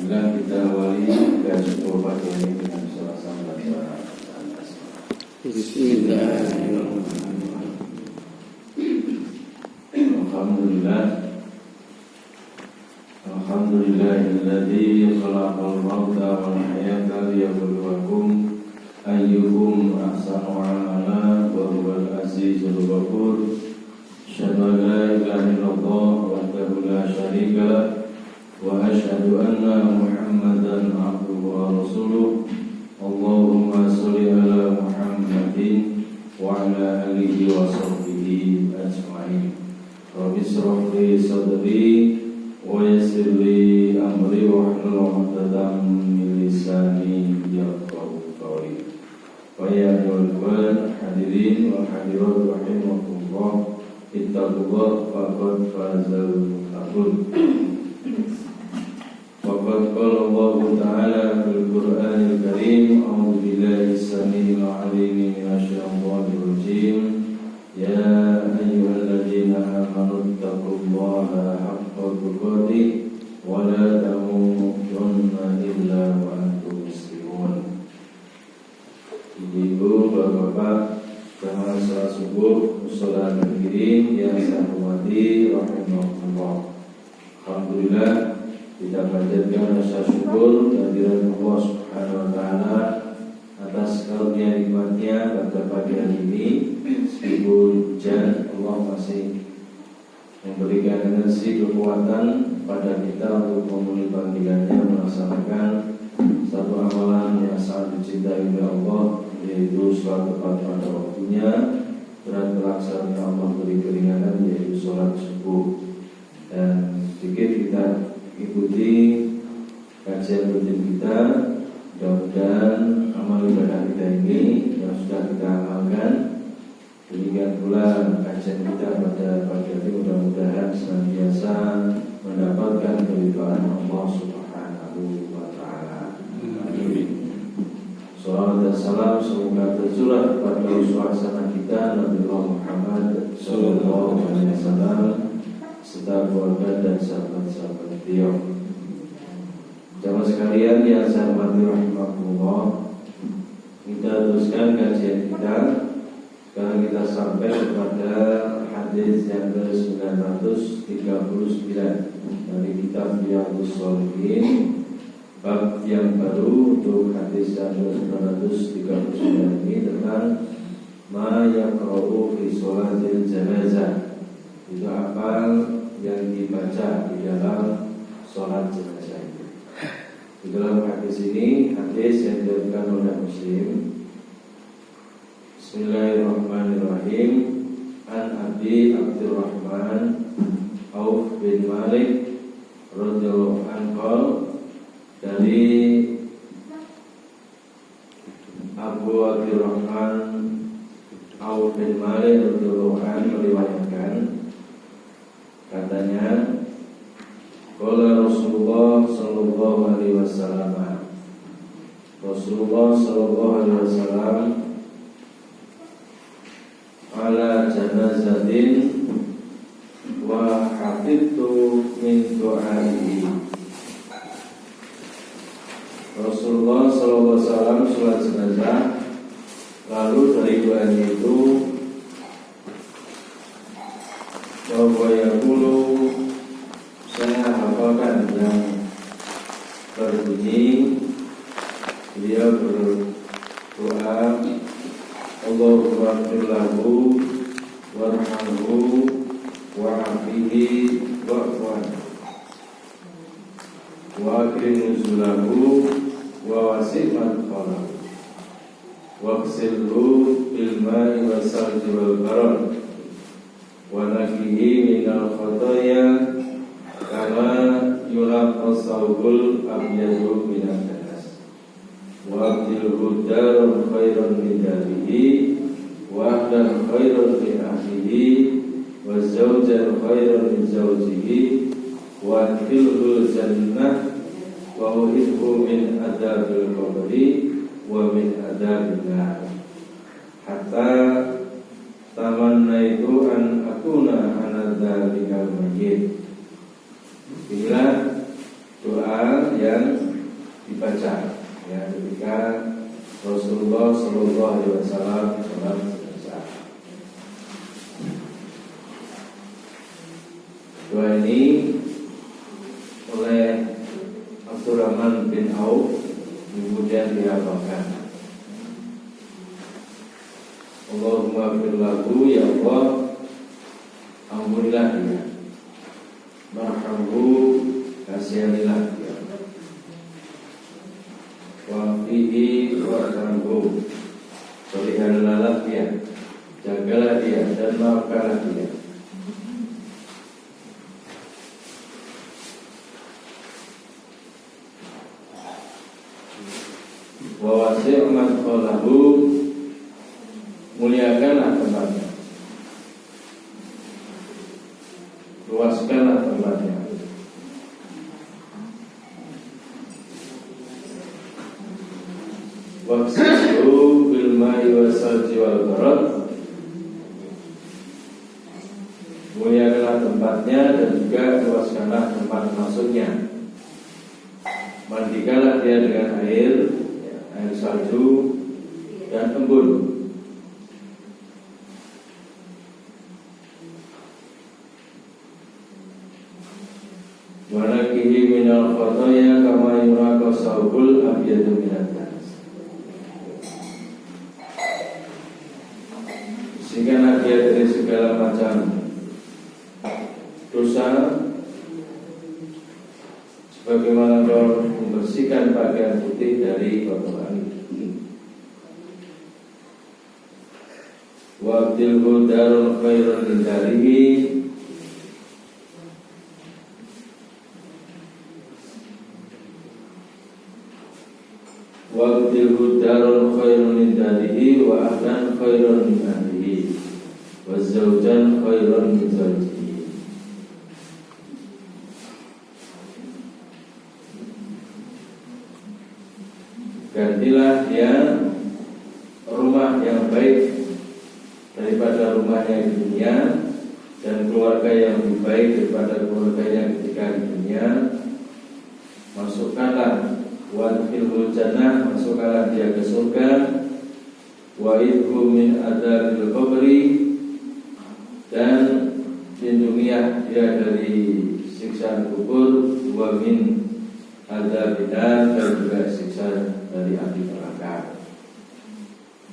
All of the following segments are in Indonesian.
Alhamdulillah kita awali kajian pagi ini dengan sama-sama baca Bismillahirrahmanirrahim. Alhamdulillahilladzi khalaqal mauta wal hayata liyabluwakum ayyukum ahsanu amala wa huwal azizul ghafur. Asyhadu an la ilaha illallah wahdahu la syarika lah wa asyhadu anna Muhammadan abduhu wa rasuluh. Allahumma sholli ala Muhammadin wa ala alihi wa sahbihi ajma'in. Rabbi shrah li sadri wa yassir li amri wahlul 'uqdatam min lisani yafqahu qawli. Wa ya ayyuhal hadirin wal hadirat rahimakumullah, ittaqullah faqad fazal muttaqun. Waqad qala Allah Ta'ala fil Qur'anil Karim, a'udzu billahi as-sami'il 'alim minasy syaithanir rajim. Ya ayyuhalladzina amanu taqullaha haqqa tuqatih wa la tamutunna illa wa antum muslimun. Ibu, bapak-bapak, jamaah salat subuh, musalla hadirin yang saya hormati rahimakumullah. Alhamdulillah, kita panjatkan rasa syukur kehadiran Allah Subhanahu wa Ta'ala atas karunia nikmatnya pada pagi hari ini. Meskipun hujan, Allah masih memberikan energi kekuatan pada kita untuk memenuhi panggilannya, melaksanakan satu amalan yang sangat dicintai oleh Allah, yaitu sholat tepat pada waktunya, berat pelaksanaan Allah beri keringanan, yaitu sholat subuh. Dan sedikit kita ikuti kajian rutin kita. Mudah-mudahan amal ibadah kita ini yang sudah kita amalkan, demikian pula kajian kita pada pagi hari, mudah-mudahan senantiasa mendapatkan keridhaan Allah Subhanahu wa Ta'ala. Amin. Salawat dan salam semoga tercurah pada suasana kita Nabi Muhammad sallallahu alaihi wasallam serta keluarga dan sahabat-sahabat beliau. Jamaah sekalian yang saya hormati rahimakumullah, kita teruskan kajian kita. Sekarang kita sampai kepada hadis yang ke-939 dari kitab Riyadhus Shalihin, bab yang baru untuk hadis yang ke-939 ini tentang ma yaqra'u fi sholatil janazah. Itu apa yang dibaca di dalam sholat jenazah itu. Di dalam hadis ini, hadis yang diriwayatkan oleh Muslim. Bismillahirrahmanirrahim. An Abi Abdurrahman Auf bin Malik radhiyallahu anhu, dari Abu Abdurrahman Auf bin Malik radhiyallahu anhu meriwayatkan, katanya, qala Rasulullah sallallahu alaihi wasallam, Rasulullah sallallahu alaihi wasallam, ala janazatin wa hafidtu min du'aihi. Rasulullah sallallahu alaihi wasallam salat jenazah, lalu dari doanya itu bahwa yaqulu, saya hafalkan yang berbunyi, beliau berdoa, Allahumma ighfir lahu warhamhu wa'afihi wa'fu anhu wa akrim nuzulahu wa wasi' madkhalahu waghsilhu bil ma'i was-salji wal barad wa naqihi minal khotoya kama yulaqqa sawbul abyadu minan danas wa abdilhu darun khairan min darihi wa ahlan khairan min ahlihi wa zawjan khairan min zawjihi wa adkhilhu jannah wa uhibhu min adabil qabri wa min adabil nar hatta tamannaitu an akuna ana dzalikal mayyit. Bila doa yang dibaca ya ketika Rasulullah Shallallahu Alaihi Wasallam sholat jenazah. Doa ini oleh Abdurrahman bin Auf kemudian dihafalkan. Allahumma firlahu, ya Allah ampunilah dia, marhamhu, kasihanilah dia, wafihi warhamhu, peliharalah dia, jagalah dia dan maafkanlah dia. Wa wasi' madkhalahu, muliakanlah tempatnya, luaskanlah tempatnya. Waqsihu bil ma'i wasalji wal barad, muliakanlah tempatnya dan juga luaskanlah tempat masuknya. Mandikanlah dia dengan air salju dan embun. Wanakihi minal khotoya kama yuraka saubul abiyadu minat nas. Bersihkanlah dia dari segala macam dosa, sebagaimana kau membersihkan pakaian putih dari kotoran. Wa abdilhu darul khairun min darihi, waqtilhu darul khairun min darihi wa ahlan khairun min ahlihi wa zawjan khairun min zawjihi. Gantilah dia rumah yang baik daripada rumahnya di dunia, dan keluarga yang lebih baik daripada keluarganya ketika di dunia. Masukkanlah wadkhilhul jannah, masukkanlah dia ke surga. Wa idhu min adzabil qabri, dan lindungilah dia dari siksa kubur. Wa min adzabinar, dan juga siksa dari api neraka.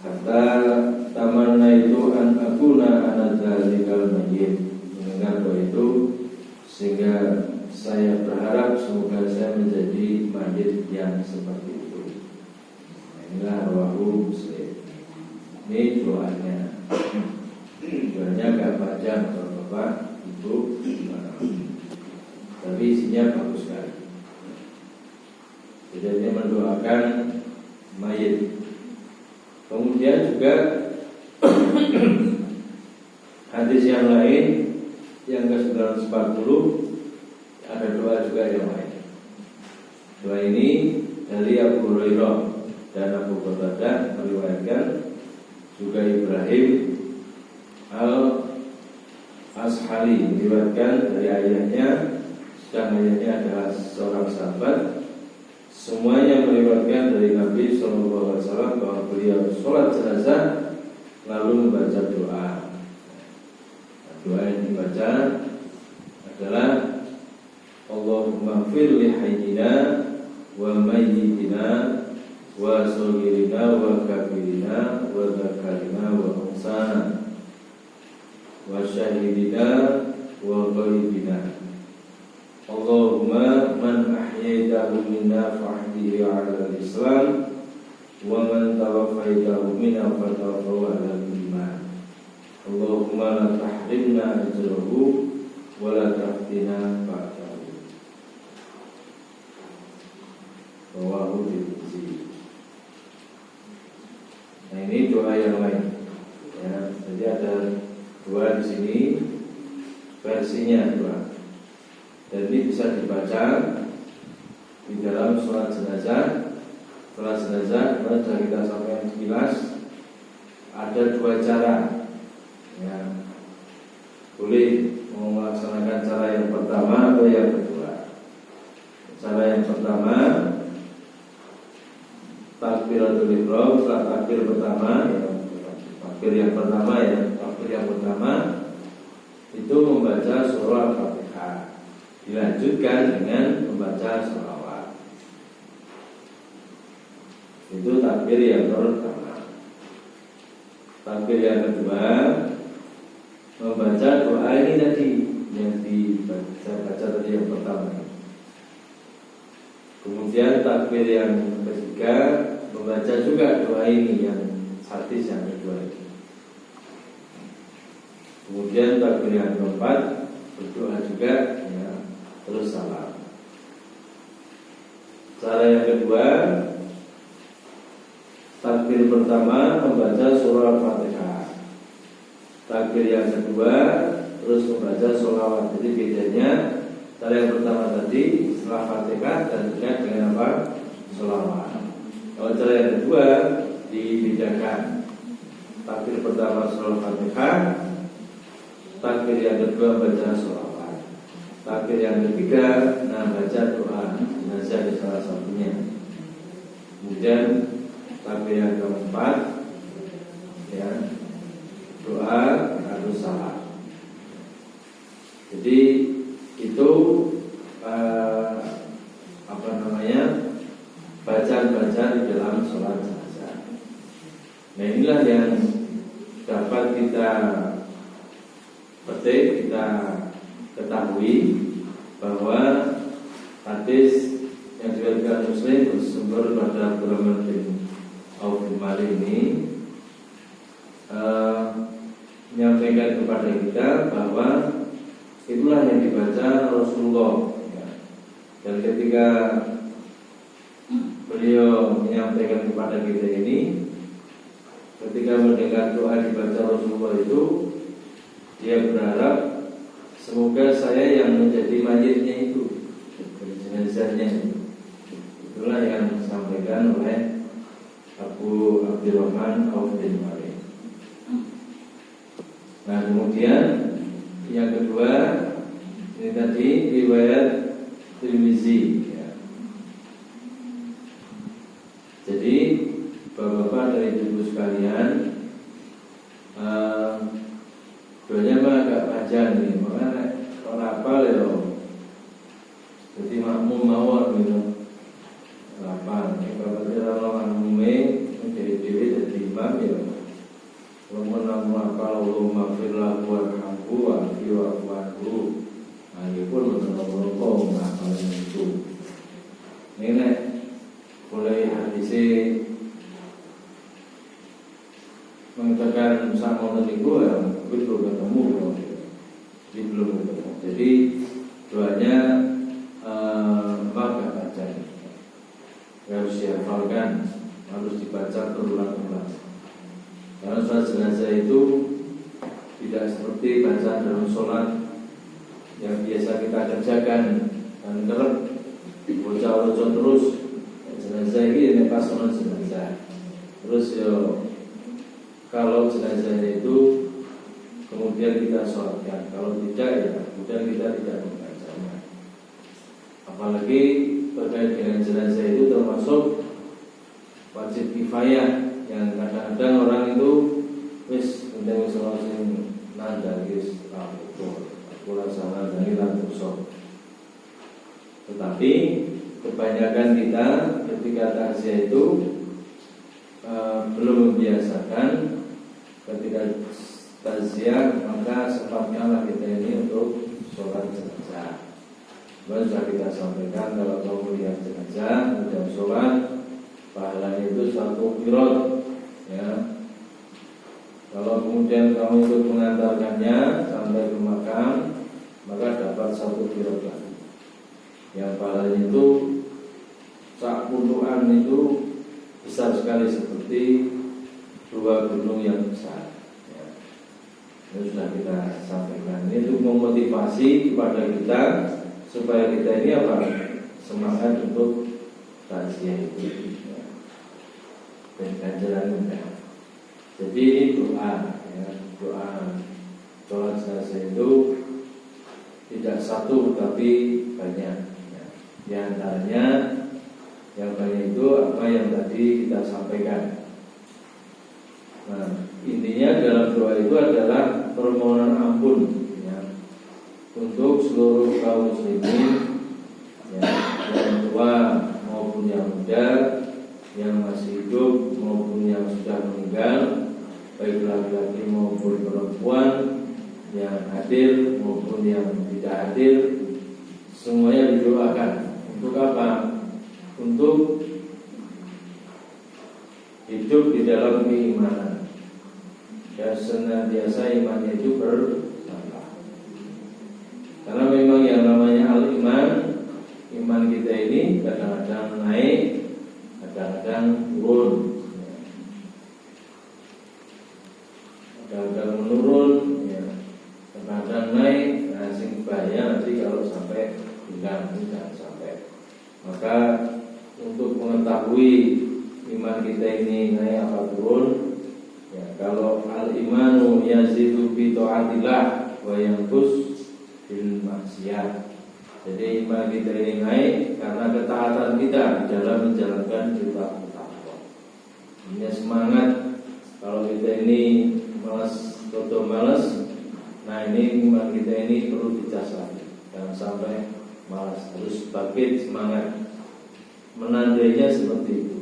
Kata tamanna itu an akuna anadzalikal mayyit, mendengar doa itu sehingga saya berharap semoga saya menjadi mayit yang seperti itu. Inilah rawahu Muslim. Ini doanya. Doanya agak panjang kalau Bapak Ibu gimana? Tapi isinya bagus sekali. Jadi dia mendoakan mayit. Kemudian juga hadis yang lain yang ke-940 ada doa juga yang lain. Doa ini dari Abu Hurairah dan Abu Qatadah meriwayatkan, juga Ibrahim Al-Ashari meriwayatkan dari ayahnya, sedang ayahnya adalah seorang sahabat. Semuanya meriwayatkan dari Nabi SAW bahwa beliau sholat jenazah lalu membaca doa. Doa yang dibaca adalah Allahumma fir li hayyina wa mayyitina wa saghirina wa kabirina wa dzakarina wa unsana wa syahidina wa ghaibina. Allahumma man ahyaitahu minna fahdihi ala al-islam wa man tawaffaitahu minna fatawaffahu ala al-iman. Allahumma la tahrimna ajrahu wa la taftina ba'dahu. Rawahu Tirmidzi. Nah, ini doa yang lain. Ya, jadi ada dua di sini versinya doa. Dan ini bisa dibaca di dalam sholat jenazah. Sholat jenazah, sudah kita sampaikan sekilas. Ada dua cara. Ya, boleh melaksanakan cara yang pertama atau yang kedua. Cara pertama takbiratul ihram. Setelah takbir pertama takbir yang pertama itu membaca surah Al-Fatihah, dilanjutkan dengan membaca sholawat. Itu takbir yang pertama. Takbir yang kedua membaca doa ini tadi yang dibaca tadi yang pertama. Kemudian takbir yang ketiga membaca juga doa ini yang hadis yang kedua ini. Kemudian takbir yang keempat berdoa juga, ya, terus salam. Cara yang kedua, takbir pertama membaca surah Al-Fatihah. Takbir yang kedua terus membaca sholawat. Jadi bedanya cara yang pertama tadi setelah Fatihah dan juga dengan apa? Sholawat. Kalau cara yang kedua dibedakan. Takbir pertama surah Fatihah, takbir yang kedua baca sholawat. Takbir yang ketiga baca doa jenazah di salah satunya. Kemudian takbir yang keempat, ya, doa harus salam. Jadi itu bacaan-bacaan di dalam sholat jenazah. Nah, inilah yang dapat kita petik, kita ketahui bahwa hadis yang diriwayatkan Muslim bersumber pada Abdurrahman bin Auf bin Malik ini menyampaikan kepada kita bahwa itulah yang dibaca Rasulullah, ya. Dan ketika beliau menyampaikan kepada kita ini, ketika mendengar doa dibaca Rasulullah itu, dia berharap semoga saya yang menjadi mayitnya itu, jenazahnya. Itulah yang disampaikan oleh Abu Abdurrahman Auf bin Malik. Nah, kemudian yang kedua ini tadi riwayat Tirmizi, ya. Jadi bapak-bapak dari ibu sekalian, doanya mah agak panjang nih, makanya orang hafal ya, jadi makmum mawar gitu. Hafal, kalau tidak makmume dewi jadi imam ya. Lamun namun hafal Allahumma firlahu warhamhu wa'afi wa'afu. Nah, ini pun benar-benar menghafal itu. Ini mulai hadisnya mengatakan sama menunggu ya, belum ketemu, jadi belum ketemu. Jadi doanya maka baca, harus dihafalkan, harus dibaca berulang-ulang. Karena sholat jenazah itu tidak seperti bacaan dalam sholat yang biasa kita kerjakan dan kerap bocah-bocah terus. Jenazah ini pas sholat jenazah. Terus kalau jenazahnya itu kemudian kita sholatkan, kalau tidak ya kemudian kita tidak membacanya. Apalagi terkait dengan jenazah itu termasuk wajib kifayah yang kadang-kadang orang itu wis penting sholat sing nanda wis aku laksana dari langsung. Tetapi kebanyakan kita ketika takziah itu belum membiasakan. Ketika takziah maka sempatnya kita ini untuk sholat jenazah. Sudah kita sampaikan kalau kamu melihat jenazah kemudian sholat, pahalanya itu 1 qiraat, ya. Kalau kemudian kamu ikut mengantarkannya sampai ke makam, maka dapat 1 qiraat lagi. Yang pahalanya itu sak puluhan itu besar sekali seperti 2 gunung yang besar, ya. Ini sudah kita sampaikan. Ini untuk memotivasi kepada kita supaya kita ini apa? Semangat untuk takziah itu, ya. Dan ganjaran mudah. Jadi ini doa, ya. Doa sholat jenazah itu tidak satu tapi banyak, ya. Di antaranya yang banyak itu apa yang tadi kita sampaikan. Nah, intinya dalam doa itu adalah permohonan ampun ya, untuk seluruh kaum muslimin ya, yang tua maupun yang muda, yang masih hidup maupun yang sudah meninggal, baik laki-laki maupun perempuan, yang hadir maupun yang tidak hadir, semuanya didoakan. Untuk apa? Untuk hidup di dalam keimanan dan senantiasa imannya itu bertambah. Karena memang yang namanya al-iman, iman kita ini kadang-kadang naik, kadang-kadang turun, kadang-kadang menurun, ya. Kadang-kadang naik. Nah, sing bahaya nanti kalau sampai hilang, jangan sampai. Maka untuk mengetahui iman kita ini naik apa turun, ya, kalau al-imanu yazidu bi taatillah wa yanqus bil maksiat. Jadi iman kita ini naik karena ketaatan kita di dalam menjalankan perintah Allah. Ini semangat. Kalau kita ini malas, toto malas, nah ini iman kita ini perlu dicas lagi. Jangan sampai malas, harus bangkit semangat. Menandainya seperti itu.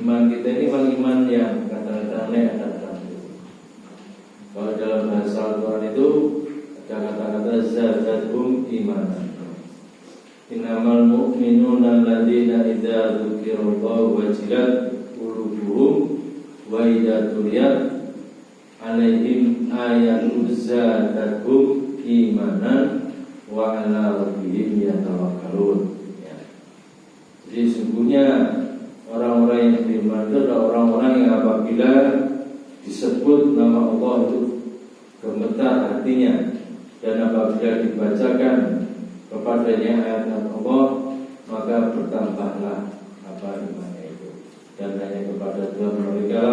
Iman kita ini memang iman yang kadang-kadang naik, kadang-kadang turun. Kalau dalam bahasa Al-Quran itu ada kata-kata zadatuhum imanan. Innamal mu'minuna alladzina idza dzukirallahu wajilat qulubuhum wa idza tuliyat alaihim ayatun zadatuhum imanan wa ala rabbihim yatawakkalun. Ya. Jadi sungguhnya orang-orang yang beriman itu adalah orang-orang yang apabila disebut nama Allah itu gemetar hatinya, dan apabila dibacakan kepadanya ayat Allah maka bertambahlah apa imannya itu. Dan hanya kepada Tuhan mereka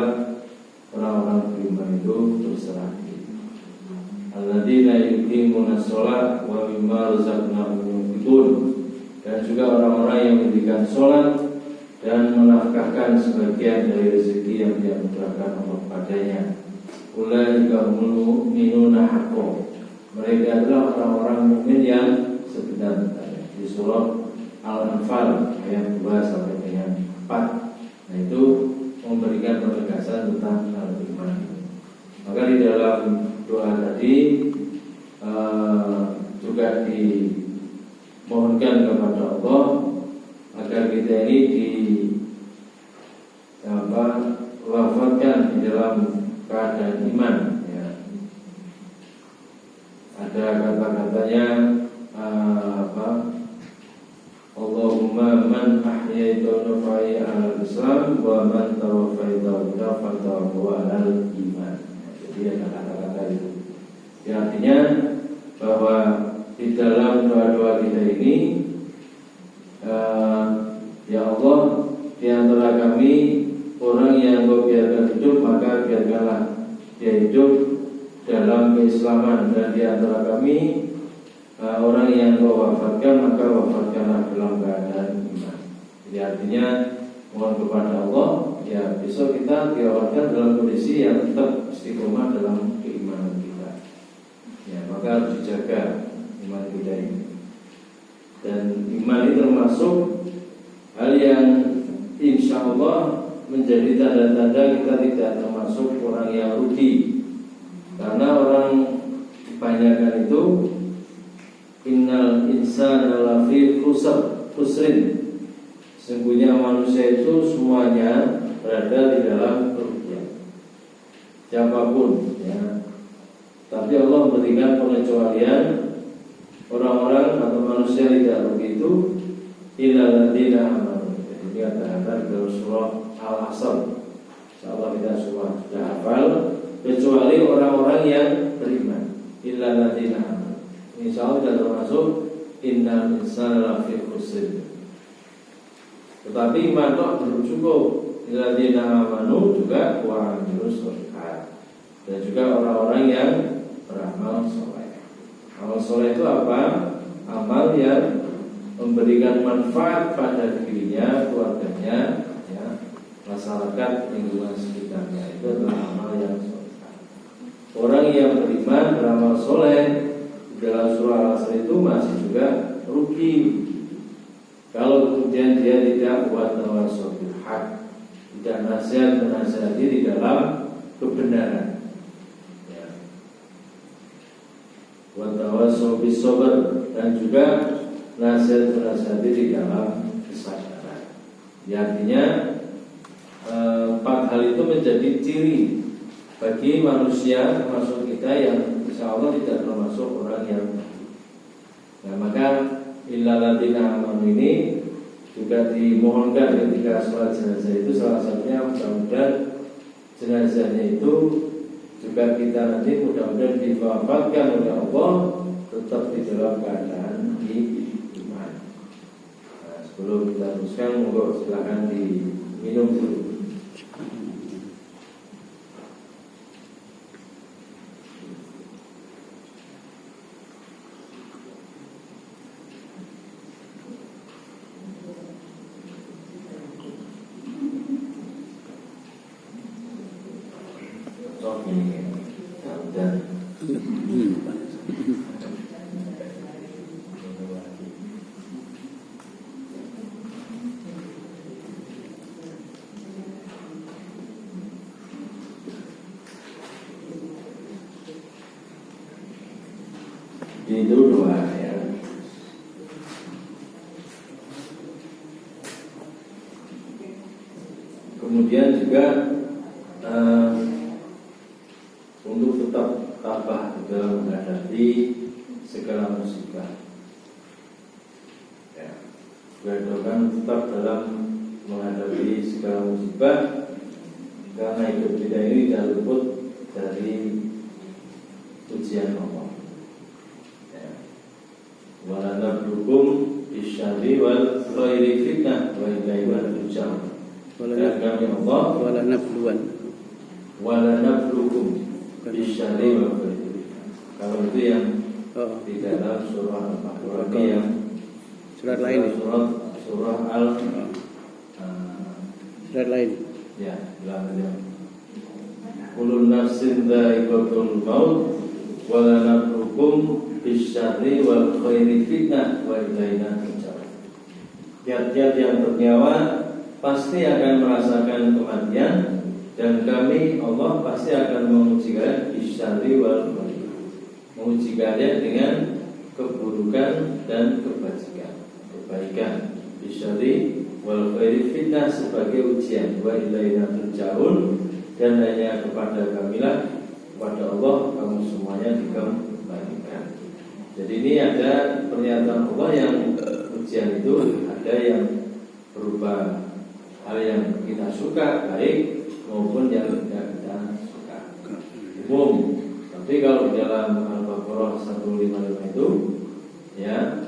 orang-orang beriman itu berserah diri. Alladzina yuqimuna shalah wa mimma razaqnahum yunfiqun. Dan juga orang-orang yang mendirikan sholat dan menafkahkan sebagian dari rezeki yang dianugerahkan Allah padanya. Ulaika humul mu'minuna haqqan. Mereka adalah orang-orang mukmin yang sebenar-benarnya. Di surah Al-Anfal ayat 2 sampai dengan 4. Nah, itu memberikan penegasan tentang al-iman. Maka di dalam doa tadi juga dimohonkan kepada Allah agar kita ini wafatkan di dalam keadaan iman. Ya. Ada kata-katanya Allahumma man ahyaitana fa'i al-Islam wa man tawafaitana fatawaffa al-iman. Jadi ada kata-kata itu. Ya, artinya bahwa di dalam doa-doa kita ini ya Allah, di antara kami orang yang Kau biarkan hidup, maka biarkanlah dia hidup dalam keislaman, dan di antara kami orang yang Kau wafatkan, maka wafatkanlah dalam keadaan iman. Jadi artinya mohon kepada Allah, ya besok kita diwafatkan dalam kondisi yang tetap istiqomah dalam keimanan kita. Ya, maka harus dijaga iman kita ini. Dan iman ini termasuk hal yang insya Allah menjadi tanda-tanda kita tidak termasuk orang yang rugi. Karena orang kebanyakan itu innal insana lafi khusrin. Sesungguhnya manusia itu semuanya berada di dalam kerugian. Siapapun ya. Tapi Allah memberikan pengecualian orang-orang atau manusia tidak begitu illal ladzina amanu. Jadi ini kata-kata dalam surah Al-Asr. Insyaallah kita semua sudah hafal, kecuali orang-orang yang beriman. Illal ladzina amanu. Insyaallah tidak termasuk innal insana lafi khusr. Tetapi iman itu belum cukup. Illal ladzina amanu juga wa amilus sholihat. Dan juga orang-orang yang beramal soleh. Amal soleh itu apa? Amal yang memberikan manfaat pada dirinya, keluarganya, ya, masyarakat, lingkungan sekitarnya. Itu adalah amal yang soleh. Orang yang beriman beramal soleh dalam surah Al-Asr itu masih juga rugi kalau kemudian dia tidak buat tawassul bil haq, tidak menasihati di dalam kebenaran, ya. Buat tawassul bis sabr, dan juga menasihati di dalam kesabaran. Ya, artinya 4 hal itu menjadi ciri bagi manusia termasuk kita yang insya Allah tidak termasuk orang yang. Nah, maka illal ladzina amanu ini juga dimohonkan ketika sholat jenazah itu, salah satunya mudah-mudahan jenazahnya itu juga kita nanti mudah-mudahan diwafatkan oleh Allah tetap di dalam keadaan iman. Nah, sebelum kita teruskan, monggo silakan diminum dulu. Itu doa, ya. Kemudian juga untuk tetap tabah dalam menghadapi segala musibah, ya. Doakan tetap dalam menghadapi segala musibah, karena hidup kita ini tidak luput dari ujian Allah. Wala nablukum bisyarri wal khairi fitnah wa ilaihi turja'un. Dan kami Allah wala nablukum bisyarri wal khairi. Kalau itu yang di dalam surah Al-Baqarah, yang surat lain, surah Al surat lain. Ya, yang kullu nafsin dha'iqatul maut wala nablukum bisyarri wal khairi fitnah wa ilaina turja'un. Tiap-tiap yang bernyawa pasti akan merasakan kematian, dan kami Allah pasti akan menguji kalian bisyarri wal khairi, menguji kalian dengan keburukan dan kebaikan. Bisyarri wal khairi fitnah sebagai ujian, wa ilaina turja'un, dan hanya kepada kamilah, kepada Allah kamu semuanya dikembalikan. Jadi ini ada pernyataan Allah yang ujian itu ada yang berupa hal yang kita suka baik maupun yang tidak kita suka umum. Tapi kalau dalam Al-Baqarah 155 itu, ya,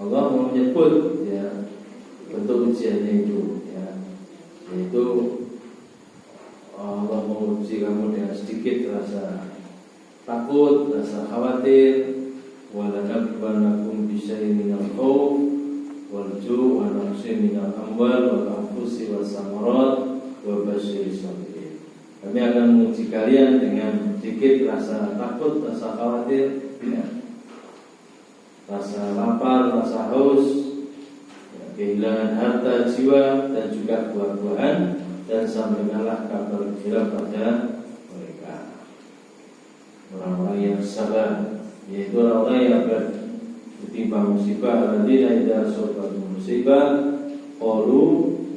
Allah mau menyebut, ya, bentuk ujiannya itu, ya, yaitu Allah menguji kamu dengan sedikit rasa takut, rasa khawatir. Walanabluwannakum bisyai'in minal khauf wal ju' wa naqsin minal amwal wal anfusi was samarat wa basyiris sabirin. Kami akan menguji kalian dengan sedikit rasa takut, rasa khawatir, ya, rasa lapar, rasa haus, ya, kehilangan harta, jiwa, dan juga buah-buahan, dan sampaikanlah kabar gembira pada mereka, orang-orang yang sabar, yaitu orang-orang yang bertimpa musibah. Alladzina idza asabathum musibah qalu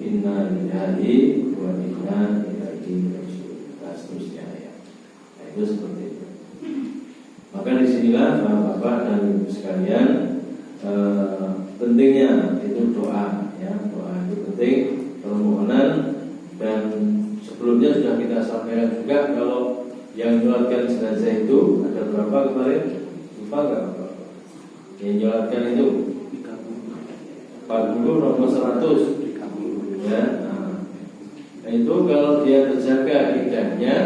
inna lillahi wa inna ilaihi raji'un. Seterusnya, ya. Nah, itu seperti itu. Maka disinilah Bapak dan Ibu sekalian, pentingnya itu doa, ya. Doa itu penting, permohonan. Dan sebelumnya sudah kita sampaikan juga kalau yang menyolatkan jenazah itu ada berapa kemarin? Lupa nggak? Yang menyolatkan itu 40 nomor 100, ya. Nah, itu kalau dia terjaga akidahnya,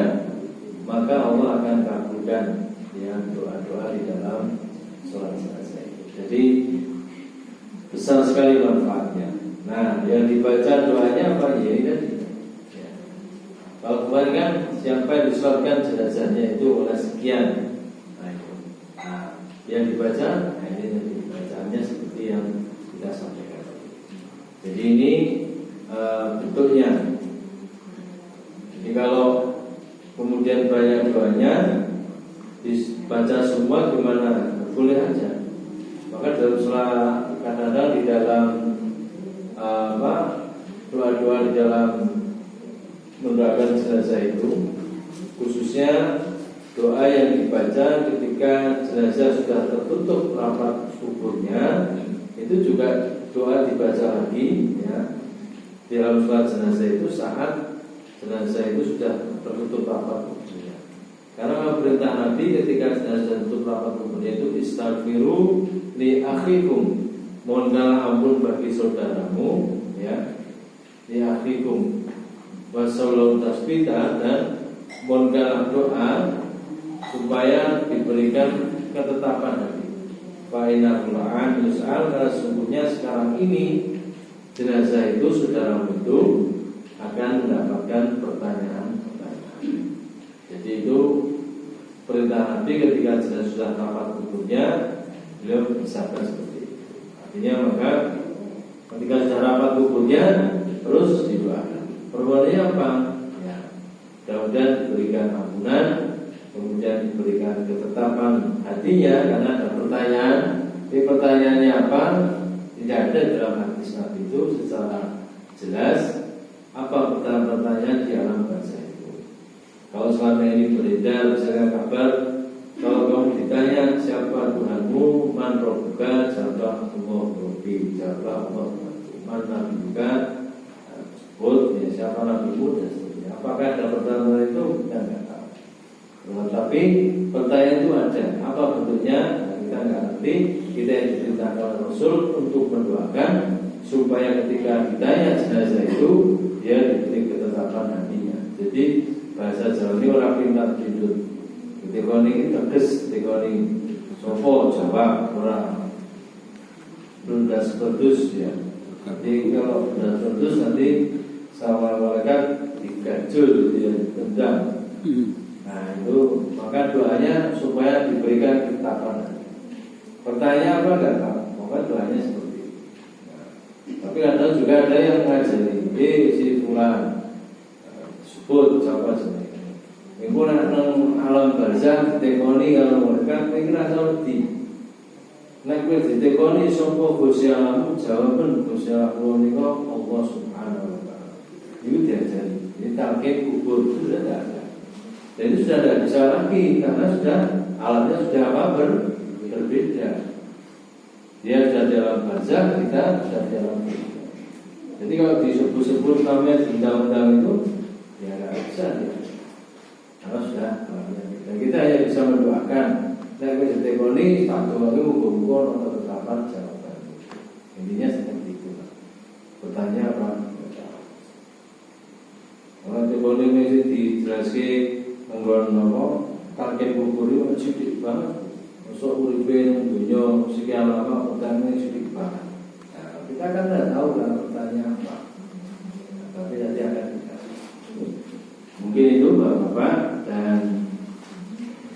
maka Allah akan kabulkan, ya, doa-doa di dalam sholat jenazah itu. Jadi besar sekali manfaatnya. Nah, yang dibaca doanya apa? Ya ini tadi. Ya. Kalau kemarin kan siapa yang disolatkan jenazahnya itu oleh sekian. Nah, itu. Nah, yang dibaca, nah ini tadi bacaannya seperti yang kita sampaikan. Jadi ini bentuknya. Jadi kalau kemudian banyak doanya dibaca semua gimana? Boleh aja. Maka dalam sholat kadang-kadang di dalam doa-doa di dalam mendoakan jenazah itu, khususnya doa yang dibaca ketika jenazah sudah tertutup rapat kuburnya, itu juga doa dibaca lagi ya. Di dalam sholat jenazah itu saat jenazah itu sudah tertutup rapat kuburnya. Karena perintah Nabi ketika jenazah tertutup rapat kuburnya itu istaghfiru li akhikum, mohonlah ampun bagi saudaramu ya, li akhikum wasallallahu tasbita, dan mohonlah doa supaya diberikan ketetapan hati. Fa innahu la'an yus'al, karena sesungguhnya sekarang ini jenazah itu saudaramu itu akan mendapatkan pertanyaan. Jadi itu perintah Nabi ketika jenazah sudah rapat kuburnya, beliau bersabda seperti itu. Artinya maka ketika sudah rapat kuburnya terus didoakan. Perbuatannya apa? Ya, mudah-mudahan diberikan ampunan, kemudian diberikan ketetapan hatinya, karena ada pertanyaan. Tapi pertanyaannya apa? Tidak ada dalam hadis Nabi itu secara jelas apa pertanyaan di alam barzah itu. Kalau selama ini beredar misalnya kabar, kalau kamu ditanya siapa Tuhanmu, man rabbuka, jawablah Allah Rabbi, jawablah Allah man nabiyuka, sebut ya siapa nabimu dan seterusnya. Apakah ada pertanyaan itu? Kita nggak tahu. Tapi pertanyaan itu ada. Apa bentuknya? Nah, kita nggak ngerti. Kita yang diperintahkan oleh Rasul untuk mendoakan supaya ketika ditanya jenazah itu dia diberi ketetapan hatinya. Jadi bahasa Jawa ini orang pintar tidur. Ketika ini tegas, ketika ini sopo jawab orang belum sepetus ya. Jadi kalau sudah sepetus nanti sama malaikat digajul, dia tendang. Nah itu maka doanya supaya diberikan ketetapan. Pertanyaan apa enggak tahu, maka doanya seperti itu. Nah, tapi kadang juga ada yang ngajari, si fulan sebut siapa jenenge. Iku nek nang alam barzah ditekoni kalau mereka pikir asal di. Nek kowe ditekoni sapa Gusti Allahmu, jawaban Gusti Allah menika Allah Subhanahu wa taala. Itu diajari. Ini talqin kubur itu sudah ada. Dan itu sudah tidak bisa lagi karena sudah alatnya sudah apa berbeda. Dia sudah dalam barzah, kita sudah dalam barzah. Jadi kalau disebut-sebut namanya di undang-undang itu ya nggak bisa ya. Karena sudah dan kita hanya bisa mendoakan. Nah kita tekoni tak doa itu hukum atau ketetapan jawaban. Intinya seperti itu. Bertanya apa? Orang tekoni mesti dijelaskan menggunakan nama target kubur itu sedikit banget. Masuk uripe dunia sekian lama pertanyaan sedikit banget. Nah, kita kan tidak tahu kan pertanyaan apa. Nah, tapi nanti akan kita. Mungkin itu Bapak-bapak, dan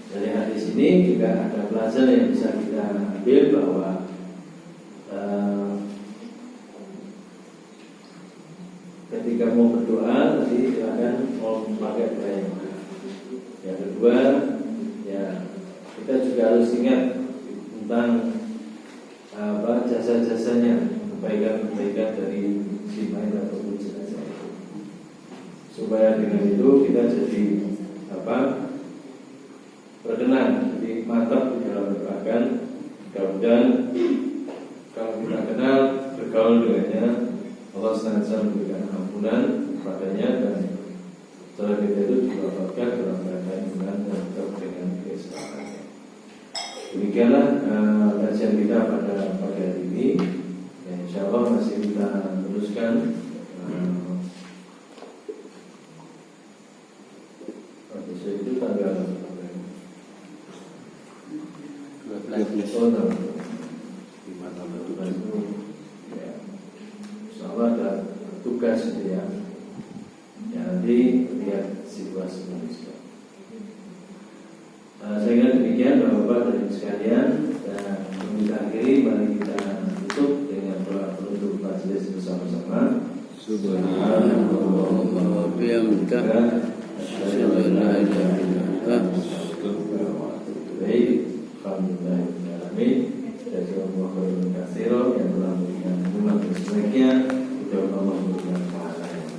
dari hadis ini juga ada pelajaran yang bisa kita ambil bahwa ketika mau berdoa tadi silakan mau pakai doa yang mana. Yang kedua, ya kita juga harus ingat tentang jasa-jasanya, kebaikan-kebaikan dari si mayit ataupun jenazah itu, supaya dengan itu kita jadi berkenan, jadi mantap di dalam berdoakan. Mudah-mudahan kalau kita kenal bergaul dengannya, Allah senantiasa memberikan ampunan kepadanya, dan setelah kita itu didapatkan dalam keadaan iman dan tetap dengan keislamannya. Demikianlah kajian kita pada pagi hari ini. Ya, insya Allah masih kita teruskan. Besok itu tanggal 12 Oktober 5 tahun 2020. tugas gitu ya. Ya nanti lihat situasi manusia. Saya kira demikian Bapak-Bapak dan Ibu sekalian, dan kita akhiri, mari kita tutup dengan doa penutup majelis bersama-sama. Subhanallah wa bihamdihi asyhadu an la ilaha illa anta astaghfiruka wa atubu ilaik. Alhamdulillahirobbilalamin. Jazakumullahu khairan katsiran yang telah memberikan hikmah dan sebaiknya. Kita Allah memberikan pahala yang